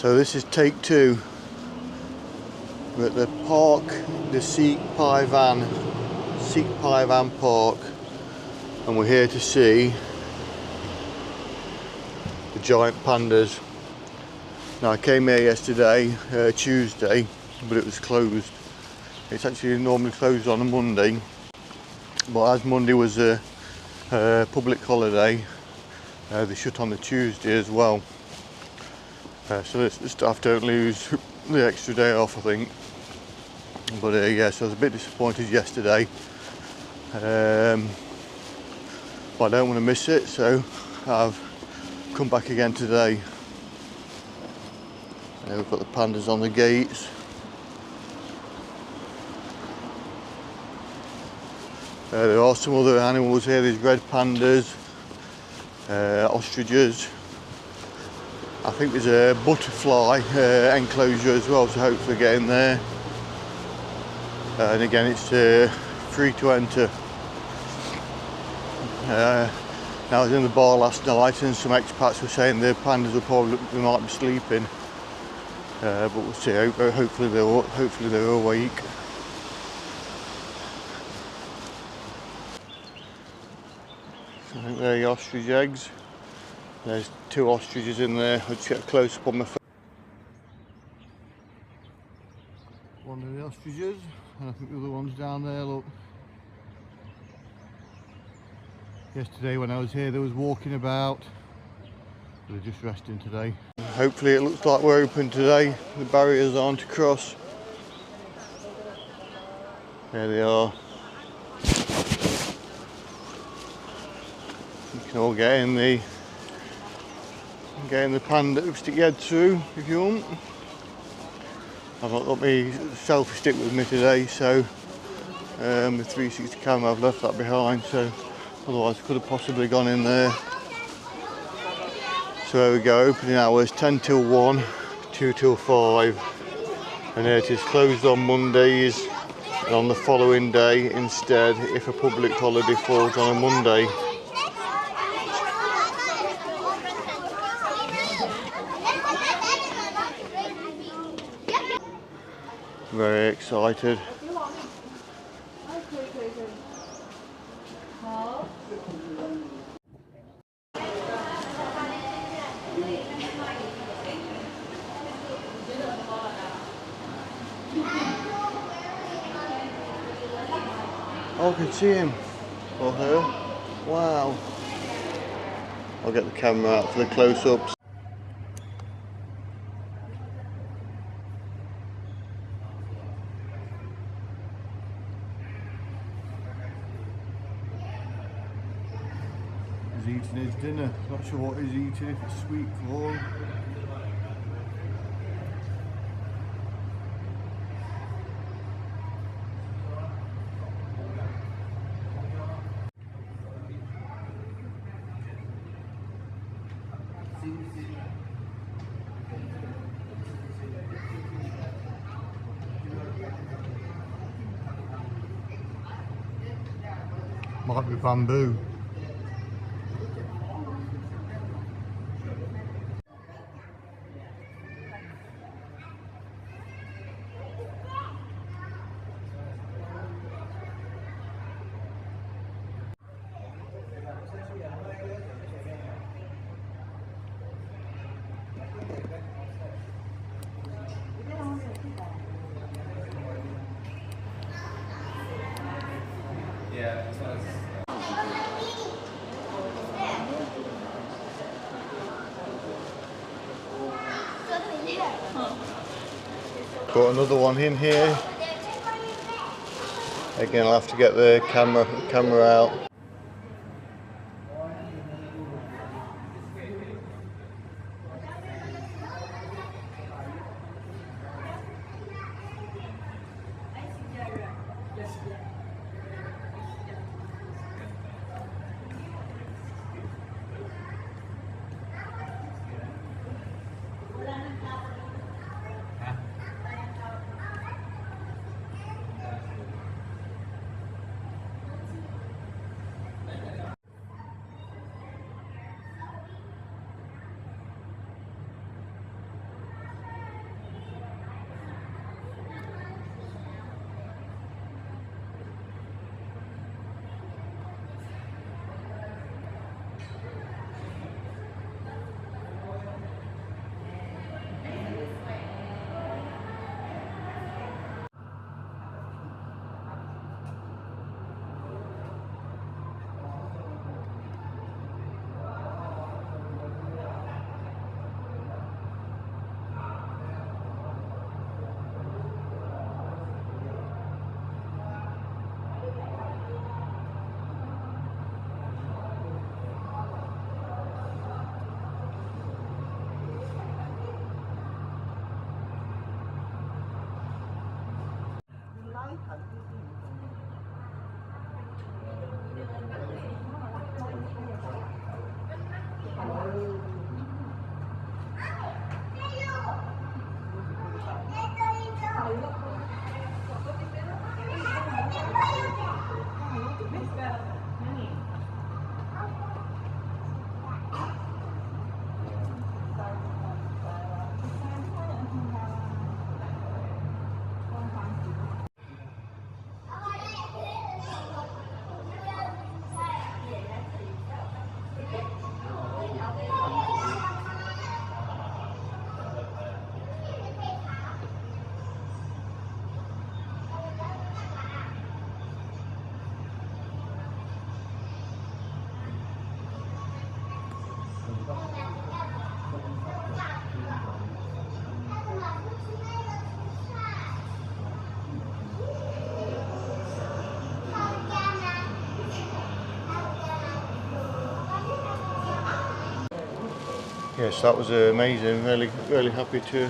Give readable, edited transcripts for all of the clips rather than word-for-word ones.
So this is take two. We're at the park, the Seac Pai Van Park, and we're here to see the giant pandas. Now I came here yesterday, Tuesday, but it was closed. It's actually normally closed on a Monday, but as Monday was a public holiday, they shut on the Tuesday as well. So the staff don't lose the extra day off, I think. But yeah, so I was a bit disappointed yesterday. But I don't want to miss it, so I've come back again today. We've got the pandas on the gates. There are some other animals here. There's red pandas, ostriches. I think there's a butterfly enclosure as well, so hopefully get in there. And again, it's free to enter. Now I was in the bar last night and some expats were saying the pandas they might be sleeping, but we'll see. Hopefully they're awake. So I think they're the ostrich eggs. There's two ostriches in there. I'll just get a close up on my phone. One of the ostriches, and I think the other one's down there, look. Yesterday when I was here they was walking about. They're just resting today. Hopefully it looks like we're open today. The barriers aren't across. There they are. You can all get in the panda, stick your head through if you want. I've not got my selfie stick with me today, so the 360 camera, I've left that behind, so otherwise I could have possibly gone in there. So there we go, opening hours 10 till 1, 2 till 5, and it is closed on Mondays and on the following day instead if a public holiday falls on a Monday. Very excited. Oh, I can see him or her. Wow. I'll get the camera out for the close-ups. He's eating his dinner. Not sure what he's eating, if it's sweet corn. Might be bamboo. Yeah, this one is. Got another one in here. Again, I'll have to get the camera out. Yes, that was amazing. Really happy to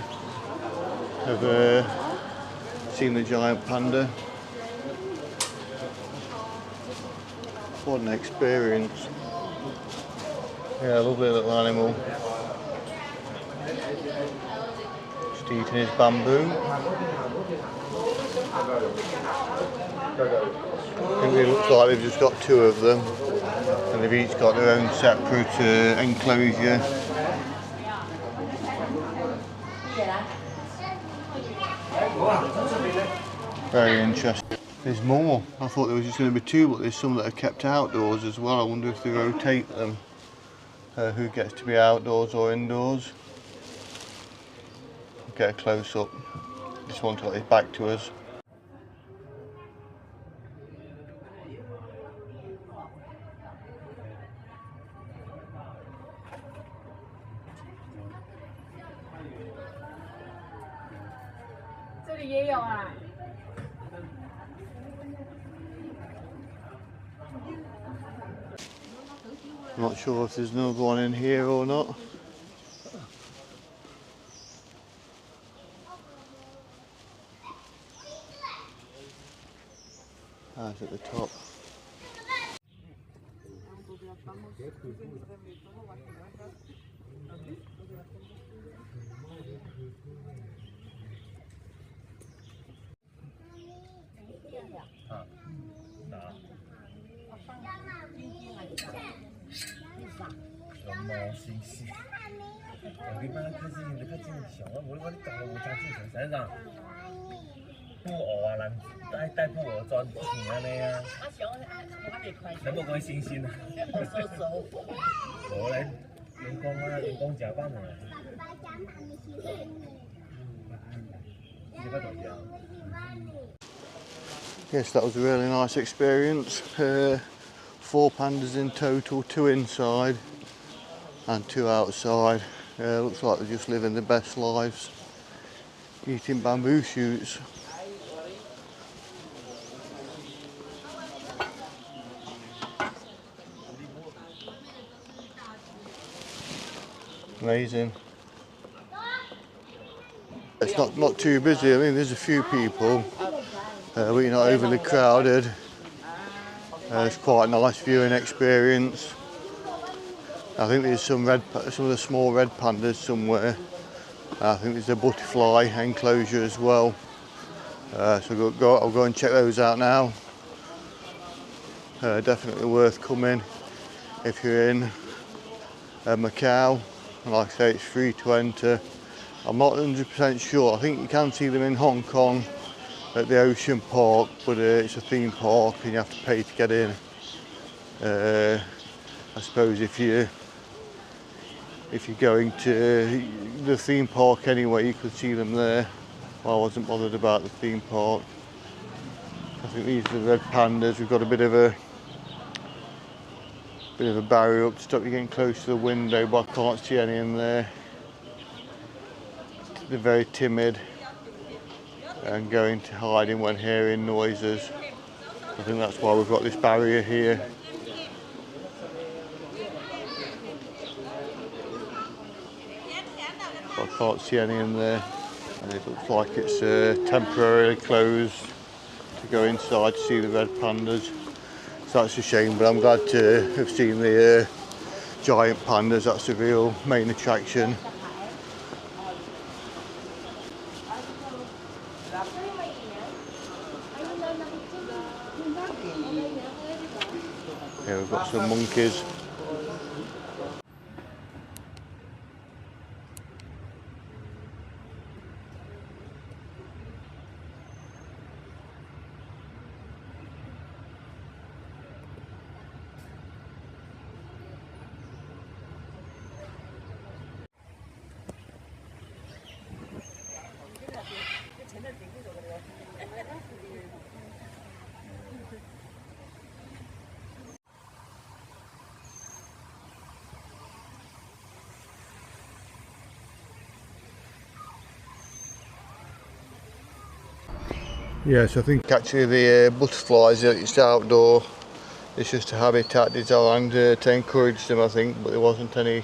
have seen the giant panda. What an experience. Yeah, lovely little animal. Just eating his bamboo. I think it looks like they've just got two of them, and they've each got their own separate enclosure. Very interesting. There's more. I thought there was just going to be two, but there's some that are kept outdoors as well. I wonder if they rotate them, who gets to be outdoors or indoors. Get a close up. Just want to let it back to us. I'm not sure if there's another one in here or not. That's at the top. Yes, that was a really nice experience. 4 pandas in total, 2 inside and 2 outside. Looks like they're just living their best lives, eating bamboo shoots. Amazing. It's not too busy. I mean, there's a few people, but you're not overly crowded. It's quite a nice viewing experience. I think there's some of the small red pandas somewhere. I think there's a butterfly enclosure as well. So I'll go and check those out now. Definitely worth coming if you're in Macau. And like I say, it's free to enter. I'm not 100% sure. I think you can see them in Hong Kong at the ocean park, but it's a theme park and you have to pay to get in. I suppose if you're going to the theme park anyway, you could see them there. Well, I wasn't bothered about the theme park. I think these are the red pandas. We've got a bit of a barrier up to stop you getting close to the window, but I can't see any in there. They're very timid and going to hiding when hearing noises. I think that's why we've got this barrier here. But I can't see any in there, and it looks like it's temporarily closed to go inside to see the red pandas. So that's a shame, but I'm glad to have seen the giant pandas. That's the real main attraction. Here we've got some monkeys. Yes, I think actually the butterflies, it's outdoor. It's just a habitat designed to encourage them, I think, but there wasn't any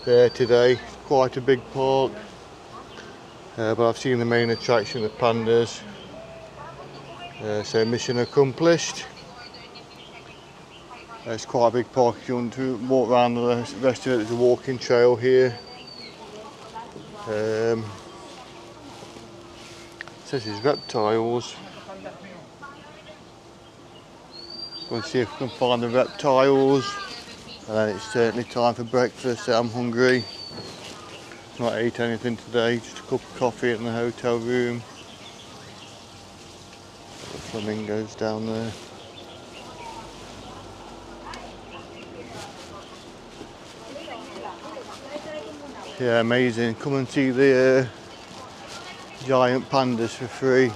there today. Quite a big park, but I've seen the main attraction, the pandas. So mission accomplished. It's quite a big park. If you want to walk around the rest of it, there's a walking trail here. It says it's reptiles. We'll see if we can find the reptiles. And then it's certainly time for breakfast. I'm hungry. Not ate anything today, just a cup of coffee in the hotel room. The flamingos down there. Yeah, amazing. Come and see the giant pandas for free.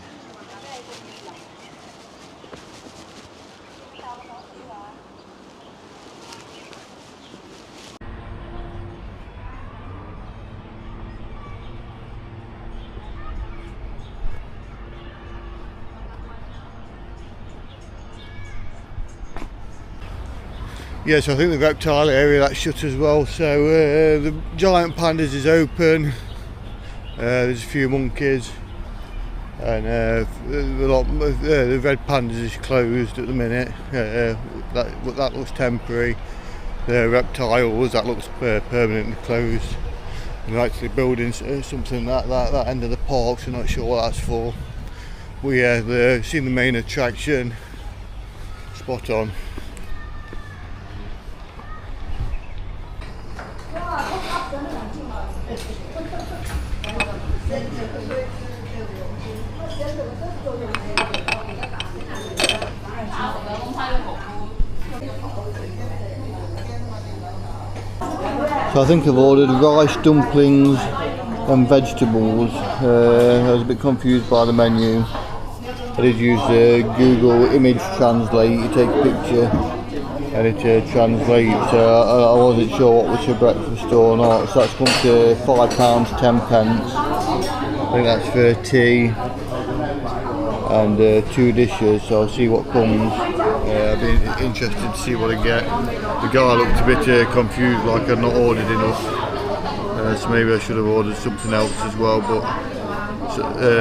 Yes, I think the reptile area that's shut as well. So the giant pandas is open. There's a few monkeys, and the red pandas is closed at the minute. That looks temporary. The reptiles, that looks permanently closed. And they're actually building something at that end of the park, so not sure what that's for. But yeah, seen the main attraction. Spot on. So I think I've ordered rice, dumplings and vegetables. I was a bit confused by the menu. I did use Google Image Translate. You take a picture and it translates. I wasn't sure what was for breakfast or not. So that's come to £5.10. I think that's for tea and 2 dishes. So I'll see what comes. I've been interested to see what I get. The guy looked a bit confused, like I'd not ordered enough. So maybe I should have ordered something else as well, but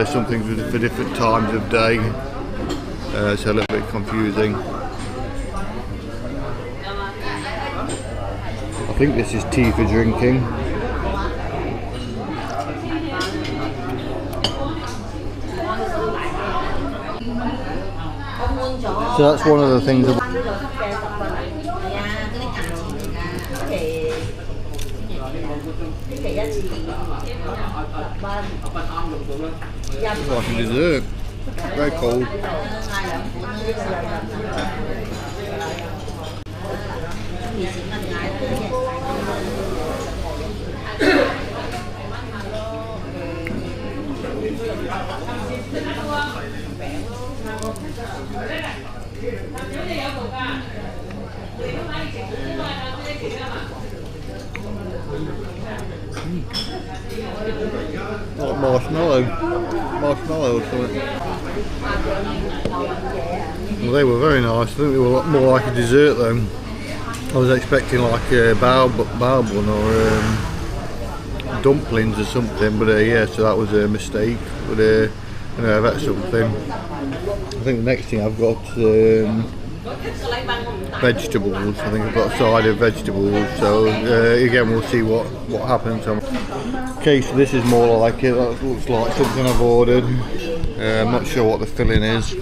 some things for different times of day. So a little bit confusing. I think this is tea for drinking. So that's one of the things. It's like a dessert. Very cold. Like marshmallow or something. Well, they were very nice. I think they were a lot more like a dessert though. I was expecting like a bao bun or dumplings or something, but yeah, so that was a mistake. But anyway, that's something. I think the next thing I've got vegetables. I think I've got a side of vegetables. So again, we'll see what happens. Okay, so this is more like it. That looks like something I've ordered. I'm not sure what the filling is.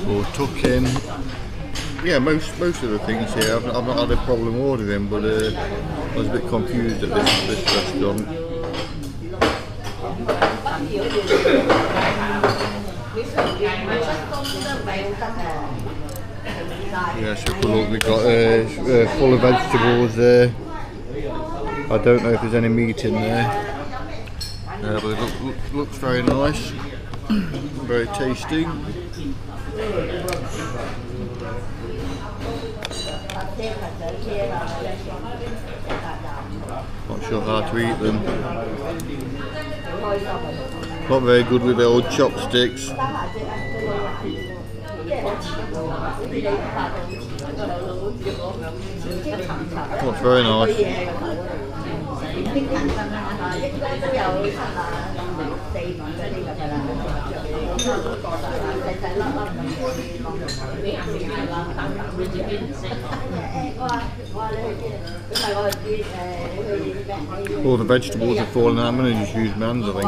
Or tuck-in. Yeah, most of the things here I've not had a problem ordering, but I was a bit confused at this restaurant. Yeah, so look, we've got full of vegetables there. I don't know if there's any meat in there, but it looks very nice, very tasty. Not sure how to eat them. Not very good with the old chopsticks. Looks very nice. All the vegetables are falling out. I'm going to just use my hands, I think.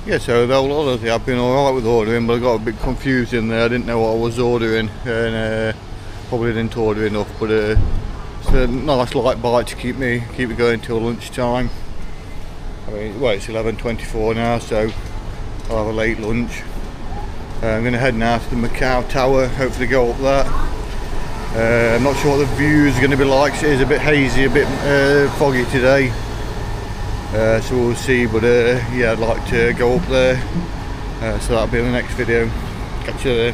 Yeah, so the whole holiday I've been alright with ordering, but I got a bit confused in there. I didn't know what I was ordering, and probably didn't order enough, but it's a nice light bite to keep me going till lunchtime. I mean, well, it's 11:24 now, so I'll have a late lunch. I'm going to head now to the Macau Tower, hopefully go up there. I'm not sure what the views are going to be like. It is a bit hazy, a bit foggy today. So we'll see, but yeah, I'd like to go up there, so that'll be in the next video. Catch you there.